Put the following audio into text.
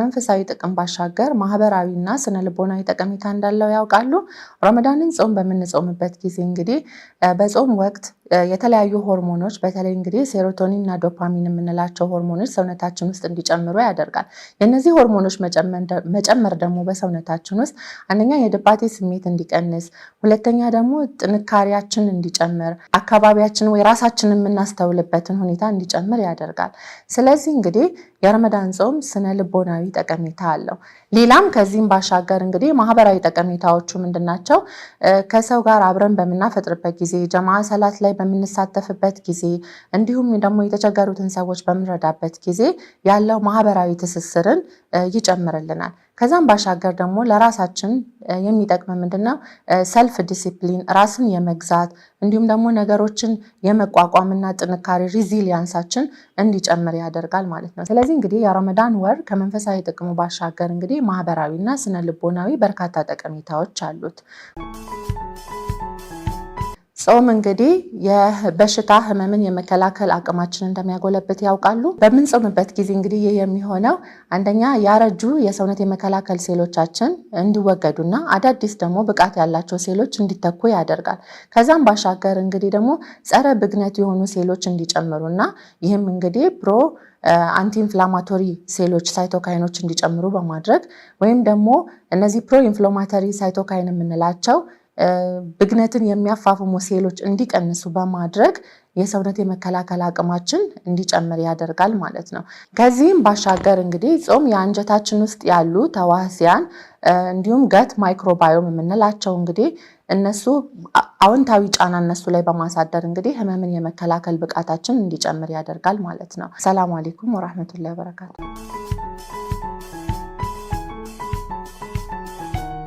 ከመንፈሳዊ ጥቅም ባሻገር ማህበራዊና ስነ ልቦናዊ ጠቀሜታ እንዳለው ያውቃሉ? ረመዳንን ጾም በምንጾምበት ጊዜ እንግዲህ በጾም ወቅት የተለያዩ ሆርሞኖች በተለይ እንግዲህ ሴሮቶኒን እና ዶፓሚን የምንላቸው ሆርሞኖች ሰውነታችን ውስጥ እንዲጨምሩ ያደርጋል። የነዚህ ሆርሞኖች መጨመር ደግሞ በሰውነታችን ውስጥ አንደኛ የድባቴ ስሜት እንዲቀንስ፣ ሁለተኛ ደግሞ ጥንካሬያችን እንዲጨምር፣ አካባቢያችን ወይ ራሳችንን የምናስተውልበትን ሁኔታ እንዲጨምር ያደርጋል። ስለዚህ እንግዲህ የረመዳን ጾም ስነ ልቦናዊ ጠቀሜታ አለው። ሌላም ከዚህም ባሻገር እንግዲህ ማህበራዊ ጠቀሜታዎቹ ምንድናቸው? ከሰው ጋር አብረን በምናፈጥርበት ጊዜ፣ ጀማዓ ሰላት ላይ በምንሳተፍበት ጊዜ፣ እንዲሁም ደግሞ የተቸገሩትን ሰዎች በምንረዳበት ጊዜ ያለው ማህበራዊ ትስስርን ይጨምርልናል። ከዛም ባሻገር ደግሞ ለራሳችን የሚጠቅም ምንድነው? ሰልፍ ዲሲፕሊን ራስን የመግዛት እንዲሁም ደግሞ ነገሮችን የመቋቋምና ጥንካሬ ሪዚሊያንሳችን እንዲጨምር ያደርጋል ማለት ነው። ስለዚህ እንግዲህ የረመዳን ወር ከመንፈሳዊ ጥቅሙ ባሻገር እንግዲህ ማህበራዊና ስነ ልቦናዊ በርካታ ጠቀሜታዎች አሉት። ጾም እንግዲህ የበሽታ ህመምን የመከላከል አቅማችንን እንደሚያጎለብት ያውቃሉ? በምንጾምበት ጊዜ እንግዲህ ይህ የሚሆነው አንደኛ ያረጁ የሰውነት የመከላከል ሴሎቻችን እንዲወገዱና አዳዲስ ደግሞ ብቃት ያላቸው ሴሎች እንዲተኩ ያደርጋል። ከዛም ባሻገር እንግዲህ ደግሞ ጸረ ብግነት የሆኑ ሴሎች እንዲጨምሩና ይህም እንግዲህ አንቲ ኢንፍላማቶሪ ሴሎች ሳይቶካይኖች እንዲጨምሩ በማድረግ ወይም ደግሞ እነዚህ ፕሮ ኢንፍላማቶሪ ሳይቶካይን የምንላቸው ብግነትን የሚያፋፍሙ ሴሎች እንዲቀንሱ በማድረግ የሰውነት የመከላከል አቅማችን እንዲጨምር ያደርጋል ማለት ነው። ከዚህም ባሻገር እንግዲህ ጾም የአንጀታችን ውስጥ ያሉ ተዋሲያን እንዲሁም ገት ማይክሮባዮም የምንላቸው እንግዲህ እነሱ አዎንታዊ ጫና እነሱ ላይ በማሳደር እንግዲህ ህመምን የመከላከል ብቃታችን እንዲጨምር ያደርጋል ማለት ነው። ሰላም አለይኩም ወራህመቱላሂ ወበረካቱ።